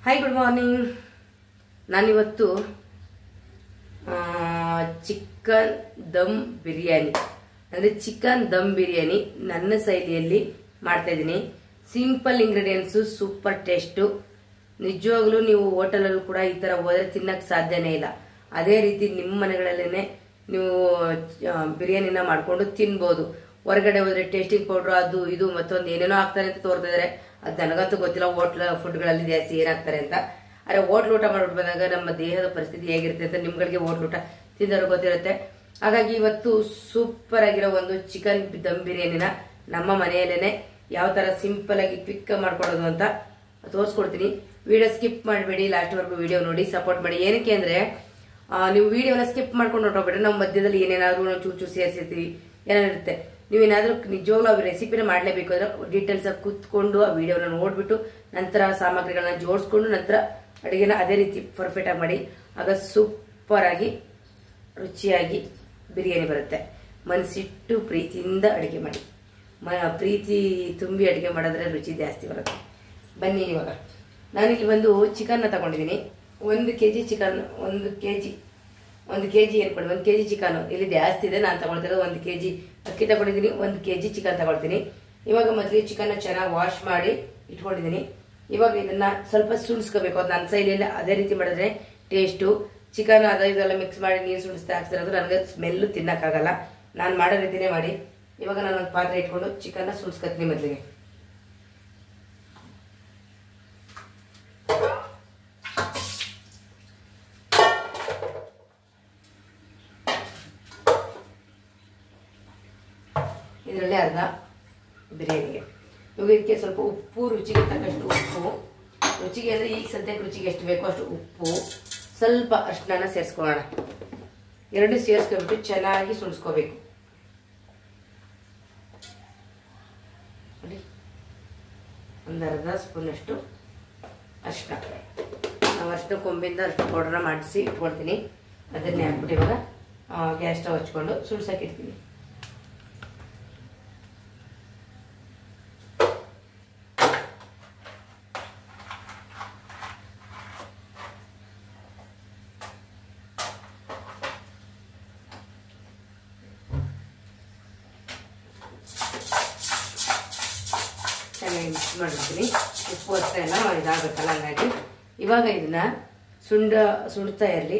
Hi good morning. ನಾನಿವತ್ತು chicken dum biryani ಅಂದರೆ chicken dum biryani ನನ್ನ ಶೈಲಿಯಲ್ಲಿ ಮಾಡ್ತಾ ಇದ್ದೀನಿ. Simple ingredients, super taste. ನಿಜವಾಗ್ಲೂ ನೀವು ಹೋಟೆಲಲ್ಲೂ ಕೂಡ ಈ ಥರ ಹೋದರೆ ತಿನ್ನಕ್ಕೆ ಸಾಧ್ಯನೇ ಇಲ್ಲ. ಅದೇ ರೀತಿ ನಿಮ್ಮ ಮನೆಗಳಲ್ಲೇ ನೀವು ಬಿರಿಯಾನಿನ ಮಾಡಿಕೊಂಡು ತಿನ್ಬೋದು. ಹೊರಗಡೆ ಹೋದರೆ ಟೇಸ್ಟಿಂಗ್ ಪೌಡ್ರು ಅದು ಇದು ಮತ್ತೊಂದು ಏನೇನೋ ಹಾಕ್ತಾರೆ ಅಂತ ತೋರ್ತಾ ಇದ್ದಾರೆ. ಅದು ನನಗಂತೂ ಗೊತ್ತಿಲ್ಲ ಹೋಟ್ಲ ಫುಡ್ಗಳಲ್ಲಿ ಜಾಸ್ತಿ ಏನಾಗ್ತಾರೆ ಅಂತ. ಆದರೆ ಹೋಟ್ಲ್ ಊಟ ಮಾಡ್ಬಿಟ್ಟು ಬಂದಾಗ ನಮ್ಮ ದೇಹದ ಪರಿಸ್ಥಿತಿ ಹೇಗಿರುತ್ತೆ ಅಂತ ನಿಮ್ಗಳಿಗೆ ಹೋಟ್ಲ್ ಊಟ ತಿಂದವರು ಗೊತ್ತಿರುತ್ತೆ. ಹಾಗಾಗಿ ಇವತ್ತು ಸೂಪರ್ ಆಗಿರೋ ಒಂದು ಚಿಕನ್ ದಮ್ ಬಿರಿಯಾನಿನ ನಮ್ಮ ಮನೆಯಲ್ಲೇನೆ ಯಾವ ತರ ಸಿಂಪಲ್ ಆಗಿ ಕ್ವಿಕ್ ಮಾಡ್ಕೊಳ್ಳೋದು ಅಂತ ತೋರಿಸ್ಕೊಡ್ತೀನಿ. ವಿಡಿಯೋ ಸ್ಕಿಪ್ ಮಾಡಬೇಡಿ, ಲಾಸ್ಟ್ವರೆಗೂ ವಿಡಿಯೋ ನೋಡಿ ಸಪೋರ್ಟ್ ಮಾಡಿ. ಏನಕ್ಕೆ ಅಂದ್ರೆ ನೀವು ವಿಡಿಯೋನ ಸ್ಕಿಪ್ ಮಾಡ್ಕೊಂಡು ಹೊರಟೋಗ್ಬೇಡಿ. ನಾವು ಮಧ್ಯದಲ್ಲಿ ಏನೇನಾದ್ರೂ ನಾವು ಚೂಚು ಸೇರಿಸಿರ್ತೀವಿ, ಏನೇನಿರುತ್ತೆ. ನೀವೇನಾದ್ರೂ ನಿಜವಾಗ್ಲೂ ಆ ರೆಸಿಪಿನ ಮಾಡಲೇಬೇಕು ಅಂದ್ರೆ ಡೀಟೇಲ್ಸ್ ಆಗಿ ಕೂತ್ಕೊಂಡು ಆ ವಿಡಿಯೋನ ನೋಡ್ಬಿಟ್ಟು ನಂತರ ಸಾಮಗ್ರಿಗಳನ್ನ ಜೋಡಿಸ್ಕೊಂಡು ನಂತರ ಅಡುಗೆನ ಅದೇ ರೀತಿ ಪರ್ಫೆಕ್ಟ್ ಆಗಿ ಮಾಡಿ. ಆಗ ಸೂಪರ್ ಆಗಿ ರುಚಿಯಾಗಿ ಬಿರಿಯಾನಿ ಬರುತ್ತೆ. ಮನಸ್ಸಿಟ್ಟು ಪ್ರೀತಿಯಿಂದ ಅಡುಗೆ ಮಾಡಿ, ಪ್ರೀತಿ ತುಂಬಿ ಅಡುಗೆ ಮಾಡಿದ್ರೆ ರುಚಿ ಜಾಸ್ತಿ ಬರುತ್ತೆ. ಬನ್ನಿ, ಇವಾಗ ನಾನಿಲ್ಲಿ ಒಂದು ಚಿಕನ್ನ ತಗೊಂಡಿದ್ದೀನಿ. 1 kg chicken, 1 kg ಏನ್ಕೊಳ್ಳಿ, 1 kg chicken ಇಲ್ಲಿ ಜಾಸ್ತಿ ಇದೆ. ನಾನು ತಗೊಳ್ತಿರೋದು 1 kg ಅಕ್ಕಿ ತಗೊಂಡಿದ್ದೀನಿ, 1 kg ಚಿಕನ್ ತಗೊಳ್ತೀನಿ. ಇವಾಗ ಮೊದಲಿಗೆ ಚಿಕನ್ನ ಚೆನ್ನಾಗಿ ವಾಶ್ ಮಾಡಿ ಇಟ್ಕೊಂಡಿದ್ದೀನಿ. ಇವಾಗ ಇದನ್ನ ಸ್ವಲ್ಪ ಸುಣಿಸ್ಕೋಬೇಕು. ಅದು ನನ್ನ ಶೈಲಿಯಲ್ಲಿ ಅದೇ ರೀತಿ ಮಾಡಿದ್ರೆ ಟೇಸ್ಟು. ಚಿಕನ್ ಇದೆಲ್ಲ ಮಿಕ್ಸ್ ಮಾಡಿ ನೀರು ಸುಣಿಸ್ತಾ ಹಾಕ್ತಿರೋದು ನನಗೆ ಸ್ಮೆಲ್ಲು ತಿನ್ನಕ್ಕಾಗಲ್ಲ. ನಾನು ಮಾಡೋ ರೀತಿನೇ ಮಾಡಿ. ಇವಾಗ ನಾನು ಒಂದು ಪಾತ್ರೆ ಇಟ್ಕೊಂಡು ಚಿಕನ್ನ ಸುಣಿಸ್ಕೊತೀನಿ. ಮೊದಲಿಗೆ ಇದರಲ್ಲಿ ಅರ್ಧ ಬಿರಿಯಾನಿಗೆ. ಇವಾಗ ಇದಕ್ಕೆ ಸ್ವಲ್ಪ ಉಪ್ಪು, ರುಚಿಗೆ ತಕ್ಕಷ್ಟು ಉಪ್ಪು, ರುಚಿಗೆ ಅಂದರೆ ಈಗ ಸದ್ಯಕ್ಕೆ ರುಚಿಗೆ ಎಷ್ಟು ಬೇಕೋ ಅಷ್ಟು ಉಪ್ಪು, ಸ್ವಲ್ಪ ಅರಿಶಿನ ಸೇರಿಸ್ಕೊಳ್ಳೋಣ. ಎರಡು ಸೇರಿಸ್ಕೊಂಡ್ಬಿಟ್ಟು ಚೆನ್ನಾಗಿ ಸುಣಿಸ್ಕೋಬೇಕು. ನೋಡಿ, ಒಂದು ಅರ್ಧ ಸ್ಪೂನಷ್ಟು ಅರಿಶಿನ. ನಾವು ಅರಿಶಿನ ಕೊಂಬಿಂದ ಅರಿಶಿನ ಪೌಡರ್ನ ಮಾಡಿಸಿ ಇಟ್ಕೊಳ್ತೀನಿ. ಅದನ್ನೇ ಹಾಕ್ಬಿಟ್ಟು ಇವಾಗ ಗ್ಯಾಸ್ ಸ್ಟವ್ ಹಚ್ಕೊಂಡು ಸುಳ್ಸಕ್ಕೆ ಇಡ್ತೀನಿ. ಚೆನ್ನಾಗಿ ಮಿಕ್ಸ್ ಮಾಡಿರ್ತೀನಿ. ಉಪ್ಪು ಹಸ್ತಾ ಎಲ್ಲ ಇದಾಗಬೇಕಲ್ಲ, ಹಂಗಾಗಿ ಇವಾಗ ಇದನ್ನ ಸುಡ್ತಾ ಇರಲಿ.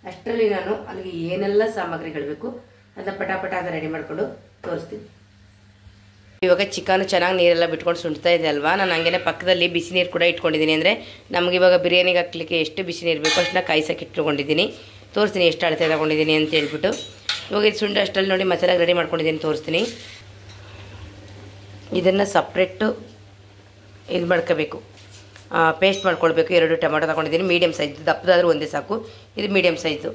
ಅಷ್ಟರಲ್ಲಿ ನಾನು ಅಲ್ಲಿಗೆ ಏನೆಲ್ಲ ಸಾಮಗ್ರಿಗಳು ಬೇಕು ಅದನ್ನ ಪಟಾಪಟ ಅಂತ ರೆಡಿ ಮಾಡ್ಕೊಂಡು ತೋರಿಸ್ತೀನಿ. ಇವಾಗ ಚಿಕನ್ ಚೆನ್ನಾಗಿ ನೀರೆಲ್ಲ ಬಿಟ್ಕೊಂಡು ಸುಡ್ತಾ ಇದೆ ಅಲ್ವಾ. ನಾನು ಹಂಗೇನೆ ಪಕ್ಕದಲ್ಲಿ ಬಿಸಿ ನೀರು ಕೂಡ ಇಟ್ಕೊಂಡಿದ್ದೀನಿ. ಅಂದರೆ ನಮ್ಗೆ ಇವಾಗ ಬಿರಿಯಾನಿಗೆ ಹಾಕ್ಲಿಕ್ಕೆ ಎಷ್ಟು ಬಿಸಿ ನೀರು ಬೇಕೋ ಅಷ್ಟನ್ನ ಕಾಯಿಸಕ್ಕೆ ಇಟ್ಕೊಂಡಿದ್ದೀನಿ. ತೋರಿಸ್ತೀನಿ ಎಷ್ಟು ಅಳತೆ ತಗೊಂಡಿದ್ದೀನಿ ಅಂತ ಹೇಳ್ಬಿಟ್ಟು. ಇವಾಗ ಇದು ಸುಂಡ ಅಷ್ಟರಲ್ಲಿ ನೋಡಿ ಮಸಾಲೆ ರೆಡಿ ಮಾಡ್ಕೊಂಡಿದ್ದೀನಿ, ತೋರಿಸ್ತೀನಿ. ಇದನ್ನು ಸಪ್ರೇಟು ಇದು ಮಾಡ್ಕೋಬೇಕು, ಪೇಸ್ಟ್ ಮಾಡ್ಕೊಳ್ಬೇಕು. 2 ಟೊಮೆಟೊ ತಗೊಂಡಿದ್ದೀನಿ, ಮೀಡಿಯಮ್ ಸೈಜ್. ದಪ್ಪದಾದರೂ ಒಂದೇ ಸಾಕು, ಇದು ಮೀಡಿಯಮ್ ಸೈಜು.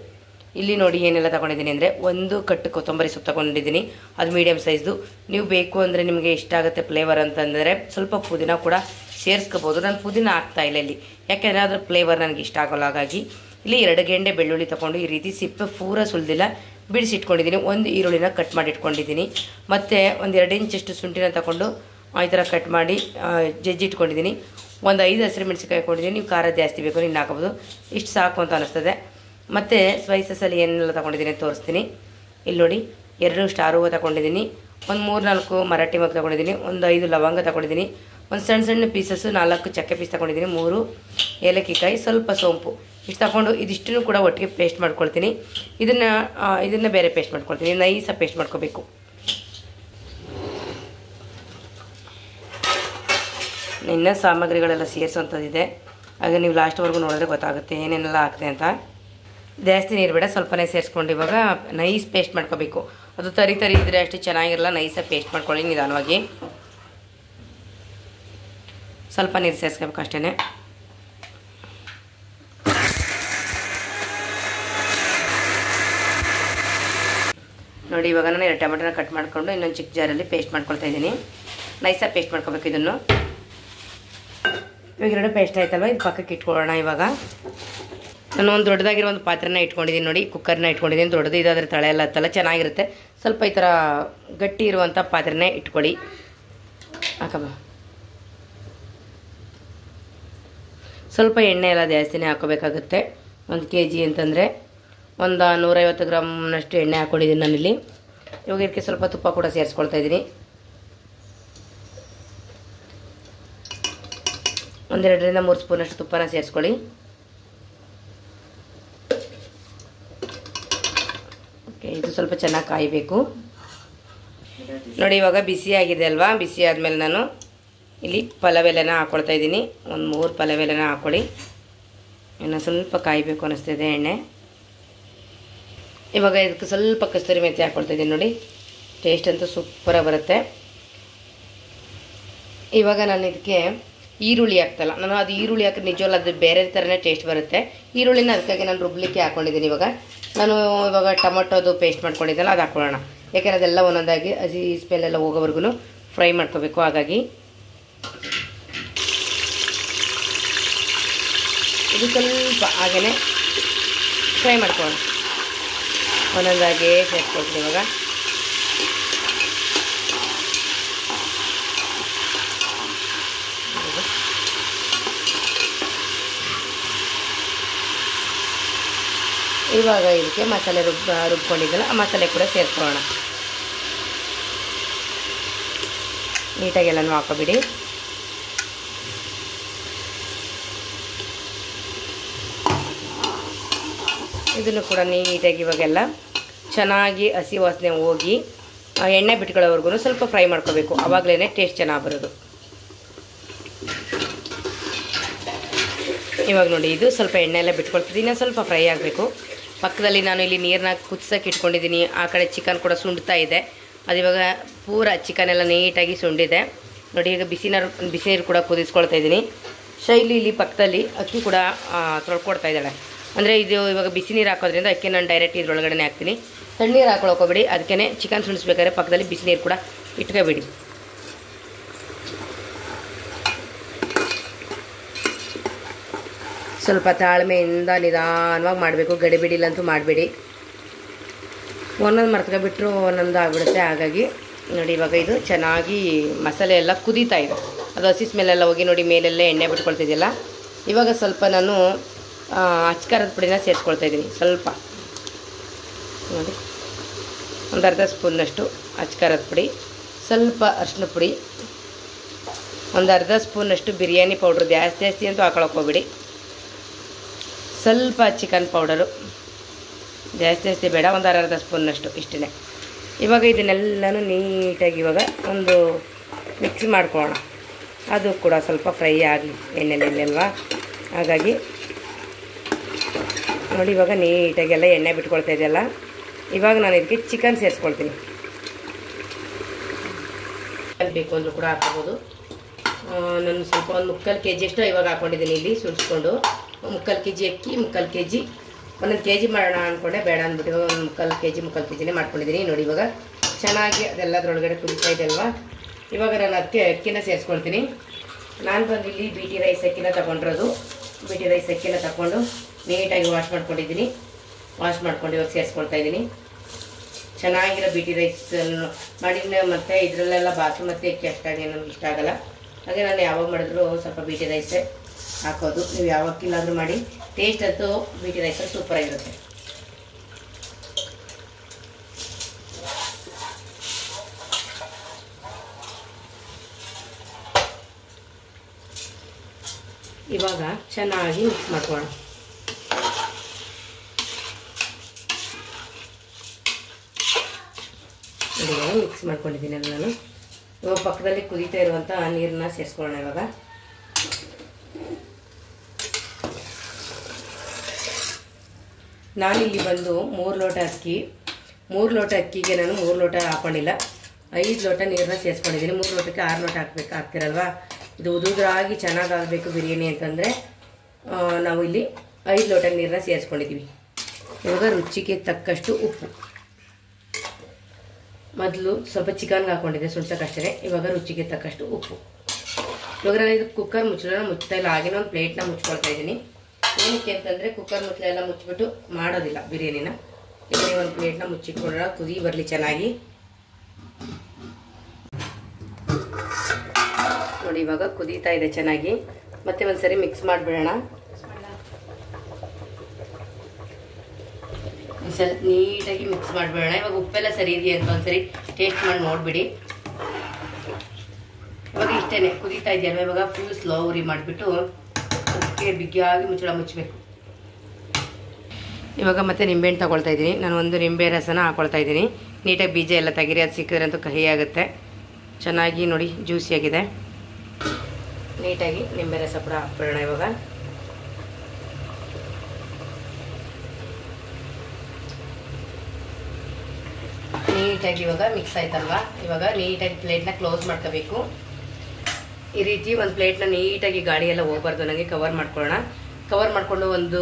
ಇಲ್ಲಿ ನೋಡಿ ಏನೆಲ್ಲ ತಗೊಂಡಿದ್ದೀನಿ ಅಂದರೆ 1 ಕಟ್ಟು ಕೊತ್ತಂಬರಿ ಸೊಪ್ಪು ತಗೊಂಡಿದ್ದೀನಿ, ಅದು ಮೀಡಿಯಮ್ ಸೈಜ್ದು. ನೀವು ಬೇಕು ಅಂದರೆ ನಿಮಗೆ ಇಷ್ಟ ಆಗುತ್ತೆ ಫ್ಲೇವರ್ ಅಂತಂದರೆ ಸ್ವಲ್ಪ ಪುದೀನ ಕೂಡ ಸೇರಿಸ್ಕೋಬೋದು. ನಾನು ಪುದೀನ ಹಾಕ್ತಾ ಇಲ್ಲ ಇಲ್ಲಿ, ಯಾಕೆಂದರೆ ಅದ್ರ ಫ್ಲೇವರ್ ನನಗೆ ಇಷ್ಟ ಆಗೋಲ್ಲ. ಹಾಗಾಗಿ ಇಲ್ಲಿ 2 ಗೆಂಡೆ ಬೆಳ್ಳುಳ್ಳಿ ತೊಗೊಂಡು ಈ ರೀತಿ ಸಿಪ್ಪೆ ಪೂರ ಸುಲಿದಿಲ್ಲ ಬಿಡಿಸಿಟ್ಕೊಂಡಿದ್ದೀನಿ. 1 ಈರುಳ್ಳಿನ ಕಟ್ ಮಾಡಿ ಇಟ್ಕೊಂಡಿದ್ದೀನಿ. ಮತ್ತು ಒಂದು 2 ಇಂಚಷ್ಟು ಶುಂಠಿನ ತಗೊಂಡು ಈ ಥರ ಕಟ್ ಮಾಡಿ ಜಜ್ಜಿಟ್ಕೊಂಡಿದ್ದೀನಿ. ಒಂದು 5 ಹಸಿರು ಮೆಣಸಿನ್ಕಾಯಿ ಹಾಕೊಂಡಿದ್ದೀನಿ. ನೀವು ಖಾರ ಜಾಸ್ತಿ ಬೇಕು ನೀನು ಹಾಕೋಬೋದು, ಇಷ್ಟು ಸಾಕು ಅಂತ ಅನ್ನಿಸ್ತದೆ. ಮತ್ತು ಸ್ಪೈಸಸಲ್ಲಿ ಏನೆಲ್ಲ ತೊಗೊಂಡಿದ್ದೀನಿ ಅಂತ ತೋರಿಸ್ತೀನಿ. ಇಲ್ಲಿ ನೋಡಿ, 2 ಸ್ಟಾರ್ ಹೂವು ತಗೊಂಡಿದ್ದೀನಿ, ಒಂದು 3-4 ಮರಾಠಿ ಮೊಗ್ಗು ತೊಗೊಂಡಿದ್ದೀನಿ, ಒಂದು 5 ಲವಂಗ ತಗೊಂಡಿದ್ದೀನಿ, ಒಂದು ಸಣ್ಣ ಸಣ್ಣ ಪೀಸಸ್ಸು 4 ಚಕ್ಕೆ ಪೀಸ್ ತೊಗೊಂಡಿದ್ದೀನಿ, 3 ಏಲಕ್ಕಿಕಾಯಿ, ಸ್ವಲ್ಪ ಸೋಂಪು, ಇಷ್ಟು ತಗೊಂಡು ಇದಿಷ್ಟನ್ನು ಕೂಡ ಒಟ್ಟಿಗೆ ಪೇಸ್ಟ್ ಮಾಡ್ಕೊಳ್ತೀನಿ. ಇದನ್ನು ಬೇರೆ ಪೇಸ್ಟ್ ಮಾಡ್ಕೊಳ್ತೀನಿ. ನೈಸಾಗಿ ಪೇಸ್ಟ್ ಮಾಡ್ಕೋಬೇಕು. ಇನ್ನು ಸಾಮಗ್ರಿಗಳೆಲ್ಲ ಸೇರಿಸುವಂಥದ್ದಿದೆ, ಹಾಗೆ ನೀವು ಲಾಸ್ಟ್ವರೆಗೂ ನೋಡಿದ್ರೆ ಗೊತ್ತಾಗುತ್ತೆ ಏನೇನೆಲ್ಲ ಹಾಕ್ತೆ ಅಂತ. ಜಾಸ್ತಿ ನೀರು ಬೇಡ, ಸ್ವಲ್ಪನೇ ಸೇರಿಸ್ಕೊಂಡು ಇವಾಗ ನೈಸ್ ಪೇಸ್ಟ್ ಮಾಡ್ಕೋಬೇಕು. ಅದು ತರಿ ಇದ್ದರೆ ಅಷ್ಟು ಚೆನ್ನಾಗಿರಲ್ಲ. ನೈಸಾಗಿ ಪೇಸ್ಟ್ ಮಾಡ್ಕೊಳ್ಳಿ ನಿಧಾನವಾಗಿ. ಸ್ವಲ್ಪ ನೀರು ಸೇರಿಸ್ಕೋಬೇಕು ಅಷ್ಟೇ. ನೋಡಿ, ಇವಾಗ ನಾನು 2 ಟೊಮೆಟೊನ ಕಟ್ ಮಾಡಿಕೊಂಡು ಇನ್ನೊಂದು ಚಿಕ್ಕ ಜಾರಲ್ಲಿ ಪೇಸ್ಟ್ ಮಾಡ್ಕೊಳ್ತಾ ಇದ್ದೀನಿ. ನೈಸಾಗಿ ಪೇಸ್ಟ್ ಮಾಡ್ಕೋಬೇಕು ಇದನ್ನು. ಇವಾಗ 2 ಪೇಸ್ಟ್ ಆಯ್ತಲ್ವ, ಇದು ಪಕ್ಕಕ್ಕೆ ಇಟ್ಕೊಳ್ಳೋಣ. ಇವಾಗ ನಾನು ಒಂದು ದೊಡ್ಡದಾಗಿರೋ ಒಂದು ಪಾತ್ರೆನ ಇಟ್ಕೊಂಡಿದ್ದೀನಿ. ನೋಡಿ, ಕುಕ್ಕರ್ನ ಇಟ್ಕೊಂಡಿದ್ದೀನಿ. ದೊಡ್ಡದು ಇದಾದರೆ ತಳೆ ಎಲ್ಲ ಹತ್ತಲ್ಲ, ಚೆನ್ನಾಗಿರುತ್ತೆ. ಸ್ವಲ್ಪ ಈ ಥರ ಗಟ್ಟಿ ಇರುವಂಥ ಪಾತ್ರೆನೇ ಇಟ್ಕೊಳ್ಳಿ. ಹಾಕಮ್ಮ. ಸ್ವಲ್ಪ ಎಣ್ಣೆ ಎಲ್ಲ ಜಾಸ್ತಿನೇ ಹಾಕೋಬೇಕಾಗುತ್ತೆ. 1 kg ಅಂತಂದರೆ ಒಂದು 150 ಗ್ರಾಮ್ನಷ್ಟು ಎಣ್ಣೆ ಹಾಕ್ಕೊಂಡಿದ್ದೀನಿ ನಾನಿಲ್ಲಿ. ಇವಾಗ ಇದಕ್ಕೆ ಸ್ವಲ್ಪ ತುಪ್ಪ ಕೂಡ ಸೇರಿಸ್ಕೊಳ್ತಾ ಇದ್ದೀನಿ. 1-2 ರಿಂದ 3 ಸ್ಪೂನಷ್ಟು ತುಪ್ಪನ ಸೇರಿಸ್ಕೊಳ್ಳಿ. ಓಕೆ, ಇದು ಸ್ವಲ್ಪ ಚೆನ್ನಾಗಿ ಕಾಯಬೇಕು ನೋಡಿ. ಇವಾಗ ಬಿಸಿ ಆಗಿದೆ ಅಲ್ವಾ? ಬಿಸಿ ಆದಮೇಲೆ ನಾನು ಇಲ್ಲಿ ಪಲಾವ್ ಎಲೆನ ಹಾಕ್ಕೊಳ್ತಾ ಇದ್ದೀನಿ. ಒಂದು 3 ಪಲಾವ್ ಎಲೆನ ಹಾಕ್ಕೊಳ್ಳಿ. ಇನ್ನು ಸ್ವಲ್ಪ ಕಾಯಬೇಕು ಅನ್ನಿಸ್ತಿದೆ ಎಣ್ಣೆ. ಇವಾಗ ಇದಕ್ಕೆ ಸ್ವಲ್ಪ ಕಸ್ತೂರಿ ಮೆಂತ್ಯ ಹಾಕ್ಕೊಳ್ತಾ ಇದ್ದೀನಿ ನೋಡಿ. ಟೇಸ್ಟ್ ಅಂತೂ ಸೂಪರಾಗಿ ಬರುತ್ತೆ. ಇವಾಗ ನಾನು ಇದಕ್ಕೆ ಈರುಳ್ಳಿ ಹಾಕ್ತಲ್ಲ, ನಾನು ಅದು ಈರುಳ್ಳಿ ಹಾಕಿ ನಿಜವಲ್ಲ ಅದು ಬೇರೆ ಥರನೇ ಟೇಸ್ಟ್ ಬರುತ್ತೆ. ಈರುಳ್ಳಿನ ಅದಕ್ಕಾಗಿ ನಾನು ರುಬ್ಲಿಕ್ಕೆ ಹಾಕ್ಕೊಂಡಿದ್ದೀನಿ. ಇವಾಗ ಟೊಮೊಟೊದು ಪೇಸ್ಟ್ ಮಾಡ್ಕೊಂಡಿದ್ದಲ್ಲ ಅದು ಹಾಕ್ಕೊಳ್ಳೋಣ. ಯಾಕೆಂದರೆ ಅದೆಲ್ಲ ಒಂದೊಂದಾಗಿ ಹಸಿ ಸ್ಮೆಲ್ಲೆಲ್ಲ ಹೋಗೋವರೆಗೂ ಫ್ರೈ ಮಾಡ್ಕೋಬೇಕು. ಹಾಗಾಗಿ ಇದು ಸ್ವಲ್ಪ ಹಾಗೇ ಫ್ರೈ ಮಾಡ್ಕೊಳ್ಳೋಣ. ಒಂದೊಂದಾಗಿ ಸೇರಿಸ್ಕೊಳ್ತೀನಿ ಇವಾಗ. ಇವಾಗ ಇದಕ್ಕೆ ಮಸಾಲೆ ರುಬ್ಕೊಂಡಿದ್ದಲ್ಲ ಆ ಮಸಾಲೆ ಕೂಡ ಸೇರಿಸ್ಕೊಳ್ಳೋಣ. ನೀಟಾಗಿ ಎಲ್ಲನೂ ಹಾಕೋಬಿಡಿ. ಇದನ್ನು ಕೂಡ ನೀಟಾಗಿ ಇವಾಗೆಲ್ಲ ಚೆನ್ನಾಗಿ ಹಸಿ ವಾಸನೆ ಹೋಗಿ ಎಣ್ಣೆ ಬಿಟ್ಕೊಳ್ಳೋವರೆಗೂ ಸ್ವಲ್ಪ ಫ್ರೈ ಮಾಡ್ಕೋಬೇಕು. ಆವಾಗಲೇ ಟೇಸ್ಟ್ ಚೆನ್ನಾಗಿ ಬರೋದು. ಇವಾಗ ನೋಡಿ ಇದು ಸ್ವಲ್ಪ ಎಣ್ಣೆ ಎಲ್ಲ ಬಿಟ್ಕೊಳ್ತಿದ್ದೀನಿ. ಸ್ವಲ್ಪ ಫ್ರೈ ಆಗಬೇಕು. ಪಕ್ಕದಲ್ಲಿ ನಾನು ಇಲ್ಲಿ ನೀರನ್ನ ಕುದಿಸೋಕೆ ಇಟ್ಕೊಂಡಿದ್ದೀನಿ. ಆ ಕಡೆ ಚಿಕನ್ ಕೂಡ ಸುಂಡ್ತಾ ಇದೆ. ಅದು ಇವಾಗ ಪೂರ ಚಿಕನ್ ಎಲ್ಲ ನೀಟಾಗಿ ಸುಂಡಿದೆ ನೋಡಿ. ಈಗ ಬಿಸಿನೀರು ಕೂಡ ಕುದಿಸ್ಕೊಳ್ತಾ ಇದ್ದೀನಿ. ಶೈಲಿ ಇಲ್ಲಿ ಪಕ್ಕದಲ್ಲಿ ಅಕ್ಕಿ ಕೂಡ ತೊಳ್ಕೊಡ್ತಾ ಇದ್ದಾಳೆ. ಅಂದರೆ ಇದು ಇವಾಗ ಬಿಸಿ ನೀರು ಹಾಕೋದ್ರಿಂದ ಅಕ್ಕಿ ನಾನು ಡೈರೆಕ್ಟ್ ಇದ್ರೊಳಗಡೆ ಹಾಕ್ತೀನಿ. ತಣ್ಣೀರು ಹಾಕೊಳ್ಕೋಬೇಡಿ. ಅದಕ್ಕೆ ಚಿಕನ್ ಸುಣಿಸ್ಬೇಕಾದ್ರೆ ಪಕ್ಕದಲ್ಲಿ ಬಿಸಿನೀರು ಕೂಡ ಇಟ್ಕೋಬೇಡಿ. ಸ್ವಲ್ಪ ತಾಳ್ಮೆಯಿಂದ ನಿಧಾನವಾಗಿ ಮಾಡಬೇಕು. ಗಡಿಬಿಡಿಲಂತೂ ಮಾಡಬೇಡಿ. ಒಂದೊಂದು ಮರ್ತ್ಕೊಬಿಟ್ರು ಒಂದೊಂದು ಆಗಿಬಿಡುತ್ತೆ. ಹಾಗಾಗಿ ನೋಡಿ ಇವಾಗ ಇದು ಚೆನ್ನಾಗಿ ಮಸಾಲೆ ಎಲ್ಲ ಕುದೀತಾ ಇದೆ. ಅದು ಹಸಿ ಸ್ಮೆಲ್ಲೆಲ್ಲ ಹೋಗಿ ನೋಡಿ ಮೇಲೆಲ್ಲ ಎಣ್ಣೆ ಬಿಟ್ಕೊಳ್ತಿದ್ದಿಲ್ಲ. ಇವಾಗ ಸ್ವಲ್ಪ ನಾನು ಅಚ್ಕಾರದ ಪುಡಿನ ಸೇರಿಸ್ಕೊಳ್ತಾ ಇದ್ದೀನಿ. ಸ್ವಲ್ಪ ನೋಡಿ ಒಂದು ಅರ್ಧ ಸ್ಪೂನ್ನಷ್ಟು ಅಚ್ಕಾರದ ಪುಡಿ, ಸ್ವಲ್ಪ ಅರಿಶಿನ ಪುಡಿ, ಒಂದು ಅರ್ಧ ಸ್ಪೂನಷ್ಟು ಬಿರಿಯಾನಿ ಪೌಡ್ರು. ಜಾಸ್ತಿ ಅಂತೂ ಹಾಕೊಳಕ್ಕೆ ಹೋಗ್ಬಿಡಿ. ಸ್ವಲ್ಪ ಚಿಕನ್ ಪೌಡರು, ಜಾಸ್ತಿ ಬೇಡ, ಒಂದು ಅರ್ಧ ಸ್ಪೂನ್ನಷ್ಟು ಇಷ್ಟೇ. ಇವಾಗ ಇದನ್ನೆಲ್ಲನೂ ನೀಟಾಗಿ ಇವಾಗ ಒಂದು ಮಿಕ್ಸ್ ಮಾಡ್ಕೊಳ್ಳೋಣ. ಅದು ಕೂಡ ಸ್ವಲ್ಪ ಫ್ರೈ ಆಗಲಿ ಎಣ್ಣೆಯಲ್ಲಿ ಅಲ್ವಾ. ಹಾಗಾಗಿ ನೋಡಿ ಇವಾಗ ನೀಟಾಗೆಲ್ಲ ಎಣ್ಣೆ ಬಿಟ್ಕೊಳ್ತಾ ಇದೆಯಲ್ಲ. ಇವಾಗ ನಾನು ಇದಕ್ಕೆ ಚಿಕನ್ ಸೇರಿಸ್ಕೊಳ್ತೀನಿ. ಬೇಕು ಅಂದರೂ ಕೂಡ ಹಾಕ್ಬೋದು. ನಾನು ಸ್ವಲ್ಪ ಒಂದು 3/4 kg ಅಷ್ಟು ಇವಾಗ ಹಾಕ್ಕೊಂಡಿದ್ದೀನಿ ಇಲ್ಲಿ ಸುಡಿಸ್ಕೊಂಡು. 3/4 kg ಅಕ್ಕಿ, 3/4 kg, 1 kg ಮಾಡೋಣ ಅಂದ್ಕೊಂಡೆ, ಬೇಡ ಅಂದ್ಬಿಟ್ಟು ಒಂದು 3/4 kg ಮಾಡ್ಕೊಂಡಿದ್ದೀನಿ. ನೋಡಿ ಇವಾಗ ಚೆನ್ನಾಗಿ ಅದೆಲ್ಲದ್ರೊಳಗಡೆ ಕುದಿತಾ ಇದೆ ಅಲ್ವಾ. ಇವಾಗ ನಾನು ಅದಕ್ಕೆ ಅಕ್ಕಿನ ಸೇರಿಸ್ಕೊಳ್ತೀನಿ. ನಾನು ಬಂದು ಇಲ್ಲಿ BT ರೈಸ್ ಅಕ್ಕಿನ ತಗೊಂಡಿರೋದು. BT ರೈಸ್ ಅಕ್ಕಿನ ತಗೊಂಡು ನೀಟಾಗಿ ವಾಶ್ ಮಾಡ್ಕೊಂಡಿದ್ದೀನಿ. ವಾಶ್ ಮಾಡ್ಕೊಂಡು ಇವಾಗ ಸೇರಿಸ್ಕೊಳ್ತಾ ಇದ್ದೀನಿ. ಚೆನ್ನಾಗಿರೋ BT ರೈಸ್ ಮಾಡಿದ. ಮತ್ತು ಇದರಲ್ಲೆಲ್ಲ ಬಾಸುಮತಿ ಅಕ್ಕಿ ಅಷ್ಟಾಗಿ ನನಗೆ ಇಷ್ಟ ಆಗಲ್ಲ. ಹಾಗೆ ನಾನು ಯಾವಾಗ ಮಾಡಿದ್ರು ಸ್ವಲ್ಪ BT ರೈಸೇ ಹಾಕೋದು. ನೀವು ಯಾವ ಅಕ್ಕಿಲಾದರೂ ಮಾಡಿ, ಟೇಸ್ಟ್ ಅಂತೂ BT ರೈಸಲ್ಲಿ ಸೂಪರಾಗಿರುತ್ತೆ. ಇವಾಗ ಚೆನ್ನಾಗಿ ಮಿಕ್ಸ್ ಮಾಡ್ಕೊಳ್ಳೋಣ. ಇವಾಗ ಮಿಕ್ಸ್ ಮಾಡ್ಕೊಂಡಿದ್ದೀನಿ ನಾನು. ಇವಾಗ ಪಕ್ಕದಲ್ಲಿ ಕುದೀತಾ ಇರುವಂಥ ನೀರನ್ನ ಸೇರಿಸ್ಕೊಳ್ಳೋಣ. ಇವಾಗ ನಾನಿಲ್ಲಿ ಬಂದು 3 ಲೋಟ ಅಕ್ಕಿ, 3 ಲೋಟ ಅಕ್ಕಿಗೆ ನಾನು 3 ಲೋಟ ಹಾಕ್ಕೊಂಡಿಲ್ಲ, 5 ಲೋಟ ನೀರನ್ನ ಸೇರಿಸ್ಕೊಂಡಿದ್ದೀನಿ. 3 ಲೋಟಕ್ಕೆ 6 ಲೋಟ ಹಾಕ್ತಿರಲ್ವಾ. ಇದು ಉದುರಾಗಿ ಚೆನ್ನಾಗಾಗಬೇಕು ಬಿರಿಯಾನಿ ಅಂತಂದರೆ ನಾವು ಇಲ್ಲಿ 5 ಲೋಟ ನೀರನ್ನ ಸೇರಿಸ್ಕೊಂಡಿದ್ದೀವಿ. ಇವಾಗ ರುಚಿಗೆ ತಕ್ಕಷ್ಟು ಉಪ್ಪು. ಮೊದಲು ಸ್ವಲ್ಪ ಚಿಕನ್ಗೆ ಹಾಕ್ಕೊಂಡಿದ್ದೆ ಸುಡ್ಸೋಕ್ಕಷ್ಟೇ. ಇವಾಗ ರುಚಿಗೆ ತಕ್ಕಷ್ಟು ಉಪ್ಪು. ಇವಾಗ ನಾನು ಇದು ಕುಕ್ಕರ್ ಮುಚ್ತಾ ಇಲ್ಲ, ಹಾಗೇನೋ ಒಂದು ಪ್ಲೇಟ್ನ ಮುಚ್ಕೊಳ್ತಾ ಇದ್ದೀನಿ. ಏನಕ್ಕೆ ಅಂತಂದರೆ ಕುಕ್ಕರ್ ಮುಚ್ಚಲ ಎಲ್ಲ ಮುಚ್ಚಿಬಿಟ್ಟು ಮಾಡೋದಿಲ್ಲ ಬಿರಿಯಾನಿನ. ಈಗ ಒಂದು ಪ್ಲೇಟ್ನ ಮುಚ್ಚಿಟ್ಕೊಂಡ್ರೆ ಕುದಿ ಬರಲಿ ಚೆನ್ನಾಗಿ. ನೋಡಿ ಇವಾಗ ಕುದೀತಾ ಇದೆ ಚೆನ್ನಾಗಿ. ಮತ್ತೆ ಒಂದ್ಸರಿ ಮಿಕ್ಸ್ ಮಾಡಿಬಿಡೋಣ. ನೀಟಾಗಿ ಮಿಕ್ಸ್ ಮಾಡಿಬಿಡೋಣ. ಇವಾಗ ಉಪ್ಪೆಲ್ಲ ಸರಿ ಇದೆಯಾ ಅಂತ ಒಂದ್ಸರಿ ಟೇಸ್ಟ್ ಮಾಡಿ ನೋಡಿಬಿಡಿ. ಇವಾಗ ಇಷ್ಟೇ ಕುದೀತಾ ಇದೆಯಲ್ವ, ಇವಾಗ ಫುಲ್ ಸ್ಲೋ ಉರಿ ಮಾಡಿಬಿಟ್ಟು ಅದಕ್ಕೆ ಬಿಗಿಯಾಗಿ ಮುಚ್ಚಳ ಮುಚ್ಚಬೇಕು. ಇವಾಗ ಮತ್ತೆ ನಿಂಬೆಹಣ್ಣು ತಗೊಳ್ತಾ ಇದ್ದೀನಿ. ನಾನು ಒಂದು ನಿಂಬೆ ರಸನ ಹಾಕೊಳ್ತಾ ಇದ್ದೀನಿ. ನೀಟಾಗಿ ಬೀಜ ಎಲ್ಲ ತೆಗೀರಿ, ಅದು ಸಿಕ್ಕಿದ್ರೆ ಅಂತೂ ಕಹಿ ಆಗುತ್ತೆ. ಚೆನ್ನಾಗಿ ನೋಡಿ ಜ್ಯೂಸಿಯಾಗಿದೆ. ನೀಟಾಗಿ ನಿಂಬೆ ರಸ ಕೂಡ ಹಾಕ್ಬಿಡೋಣ. ಇವಾಗ ನೀಟಾಗಿ ಇವಾಗ ಮಿಕ್ಸ್ ಆಯ್ತಲ್ವಾ, ಇವಾಗ ನೀಟಾಗಿ ಪ್ಲೇಟ್ನ ಕ್ಲೋಸ್ ಮಾಡ್ಕೋಬೇಕು. ಈ ರೀತಿ ಒಂದು ಪ್ಲೇಟ್ನ ನೀಟಾಗಿ ಗಾಳಿ ಎಲ್ಲ ಹೋಗ್ಬಾರ್ದು ನನಗೆ ಕವರ್ ಮಾಡ್ಕೊಳ್ಳೋಣ. ಕವರ್ ಮಾಡಿಕೊಂಡು ಒಂದು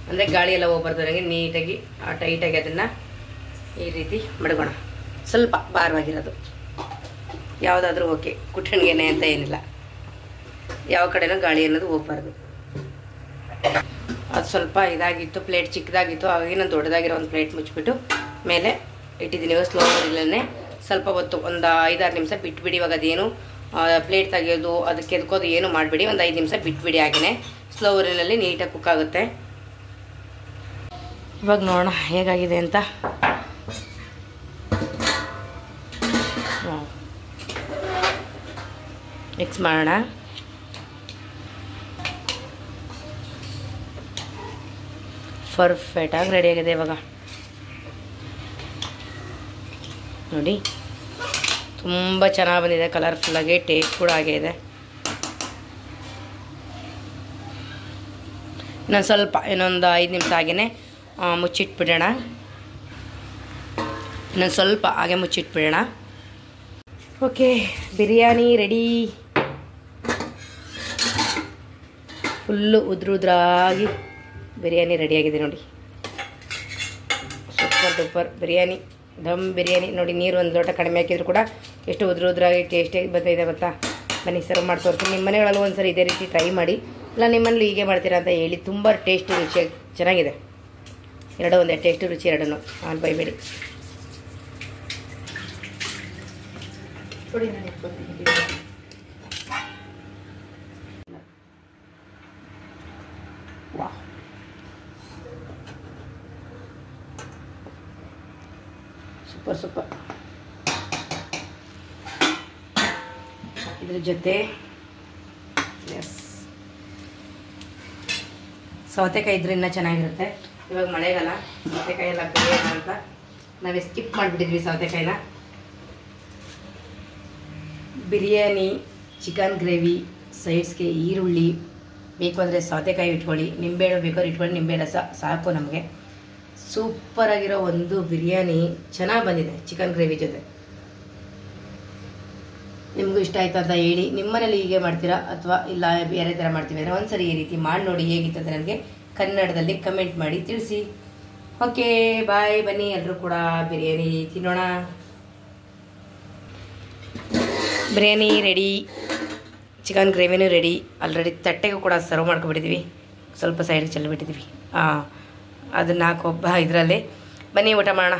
ಅಂದರೆ ಗಾಳಿ ಎಲ್ಲ ಹೋಗ್ಬಾರ್ದು ನನಗೆ, ನೀಟಾಗಿ ಟೈಟಾಗಿ ಅದನ್ನು ಈ ರೀತಿ ಮಡಗೋಣ. ಸ್ವಲ್ಪ ಭಾರವಾಗಿರೋದು ಯಾವುದಾದ್ರೂ ಓಕೆ, ಕುಟ್ಟಣಿಗೆನೆ ಅಂತ ಏನಿಲ್ಲ, ಯಾವ ಕಡೆನೂ ಗಾಳಿ ಅನ್ನೋದು ಹೋಗ್ಬಾರ್ದು. ಅದು ಸ್ವಲ್ಪ ಇದಾಗಿತ್ತು, ಪ್ಲೇಟ್ ಚಿಕ್ಕದಾಗಿತ್ತು, ಹಾಗಾಗಿ ನಾನು ದೊಡ್ಡದಾಗಿರೋ ಒಂದು ಪ್ಲೇಟ್ ಮುಚ್ಚಿಬಿಟ್ಟು ಮೇಲೆ ಇಟ್ಟಿದ್ದೀನಿ. ಇವಾಗ ಸ್ಲೋ ಉರಿಲೇ ಸ್ವಲ್ಪ ಹೊತ್ತು ಒಂದು 5-6 ನಿಮಿಷ ಬಿಟ್ಬಿಡಿ. ಇವಾಗ ಅದೇನು ಪ್ಲೇಟ್ ತೆಗೆಯೋದು ಅದಕ್ಕೆ ಎದ್ಕೋದು ಏನು ಮಾಡಿಬಿಡಿ, ಒಂದು 5 ನಿಮಿಷ ಬಿಟ್ಬಿಡಿ. ಹಾಗೆಯೇ ಸ್ಲೋ ಉರಿನಲ್ಲಿ ನೀಟಾಗಿ ಕುಕ್ ಆಗುತ್ತೆ. ಇವಾಗ ನೋಡೋಣ ಹೇಗಾಗಿದೆ ಅಂತ. ಮಿಕ್ಸ್ ಮಾಡೋಣ. ಪರ್ಫೆಕ್ಟಾಗಿ ರೆಡಿಯಾಗಿದೆ. ಇವಾಗ ನೋಡಿ ತುಂಬ ಚೆನ್ನಾಗಿ ಬಂದಿದೆ, ಕಲರ್ಫುಲ್ಲಾಗಿ, ಟೇಸ್ಟ್ ಕೂಡ ಆಗಿದೆ. ಇನ್ನೊಂದು ಸ್ವಲ್ಪ ಇನ್ನೊಂದು 5 ನಿಮಿಷ ಹಾಗೇ ಮುಚ್ಚಿಟ್ಬಿಡೋಣ. ಇನ್ನೊಂದು ಸ್ವಲ್ಪ ಹಾಗೆ ಮುಚ್ಚಿಟ್ಬಿಡೋಣ. Okay, biryani ready. ಫುಲ್ಲು ಉದ್ರಾಗಿ ಬಿರಿಯಾನಿ ರೆಡಿಯಾಗಿದೆ ನೋಡಿ. Super duper biryani, dum biryani. ನೋಡಿ ನೀರು ಒಂದು ಲೋಟ ಕಡಿಮೆ ಹಾಕಿದ್ರು ಕೂಡ ಎಷ್ಟು ಉದ್ರಾಗಿ ಟೇಸ್ಟಿಯಾಗಿ ಬಂದಿದೆ ಗೊತ್ತಾ. ಬನ್ನಿ ಸರ್ವ್ ಮಾಡಿ ತೋರಿಸ್ತೀನಿ. ನಿಮ್ಮ ಮನೆಗಳಲ್ಲಿ ಒಂದ್ಸರಿ ಇದೇ ರೀತಿ ಟ್ರೈ ಮಾಡಿ, ಇಲ್ಲ ನಿಮ್ಮಲ್ಲಿ ಹೀಗೆ ಮಾಡ್ತೀರಾ ಅಂತ ಹೇಳಿ. ತುಂಬ ಟೇಸ್ಟಿ ರುಚಿಯಾಗಿ ಚೆನ್ನಾಗಿದೆ. ಎರಡೂ ಒಂದೇ ಟೇಸ್ಟಿ ರುಚಿ, ಎರಡನ್ನೂ ಅಲ್ಲಿ ಬೈಬೇಡಿ. ವಾಹ್, ಸೂಪರ್ ಸೂಪರ್. ಇದ್ರ ಜೊತೆ ಸೌತೆಕಾಯಿ ಇದ್ರೆ ಇನ್ನೂ ಚೆನ್ನಾಗಿರುತ್ತೆ. ಇವಾಗ ಮಳೆಗಾಲ, ಸೌತೆಕಾಯಿ ಎಲ್ಲ ಬೇಡ ಅಂತ ನಾವೇ ಸ್ಕಿಪ್ ಮಾಡಿಬಿಟ್ಟಿದ್ವಿ ಸೌತೆಕಾಯಿನ. ಬಿರಿಯಾನಿ, ಚಿಕನ್ ಗ್ರೇವಿ, ಸೈಡ್ಸ್ಗೆ ಈರುಳ್ಳಿ ಬೇಕು ಅಂದರೆ ಸೌತೆಕಾಯಿ ಇಟ್ಕೊಳ್ಳಿ, ನಿಂಬೆಹಣ್ಣು ಬೇಕಾದ್ರೆ ಇಟ್ಕೊಳ್ಳಿ, ನಿಂಬೆ ರಸ ಸಾಕು ನಮಗೆ. ಸೂಪರಾಗಿರೋ ಒಂದು ಬಿರಿಯಾನಿ ಚೆನ್ನಾಗಿ ಬಂದಿದೆ ಚಿಕನ್ ಗ್ರೇವಿ ಜೊತೆ. ನಿಮಗೂ ಇಷ್ಟ ಆಯ್ತು ಅಂತ ಹೇಳಿ. ನಿಮ್ಮನೇಲಿ ಹೀಗೆ ಮಾಡ್ತೀರಾ ಅಥವಾ ಇಲ್ಲ ಬೇರೆ ಥರ ಮಾಡ್ತೀವಿ ಅಂದರೆ ಒಂದ್ಸರಿ ಈ ರೀತಿ ಮಾಡಿ ನೋಡಿ. ಹೇಗಿತ್ತು ಅಂತ ನನಗೆ ಕನ್ನಡದಲ್ಲಿ ಕಮೆಂಟ್ ಮಾಡಿ ತಿಳಿಸಿ. Okay bye. ಬನ್ನಿ ಎಲ್ಲರೂ ಕೂಡ ಬಿರಿಯಾನಿ ತಿನ್ನೋಣ. ಬಿರಿಯಾನಿ ರೆಡಿ, ಚಿಕನ್ ಗ್ರೇವಿನೂ ರೆಡಿ. ಆಲ್ರೆಡಿ ತಟ್ಟೆಗೂ ಕೂಡ ಸರ್ವ್ ಮಾಡ್ಕೊಬಿಟ್ಟಿದ್ವಿ. ಸ್ವಲ್ಪ ಸೈಡಿಗೆ ಚೆಲ್ಲಿಬಿಟ್ಟಿದ್ವಿ. ಅದನ್ನು ಹಾಕೊಬ್ಬ ಇದರಲ್ಲಿ. ಬನ್ನಿ ಊಟ ಮಾಡೋಣ.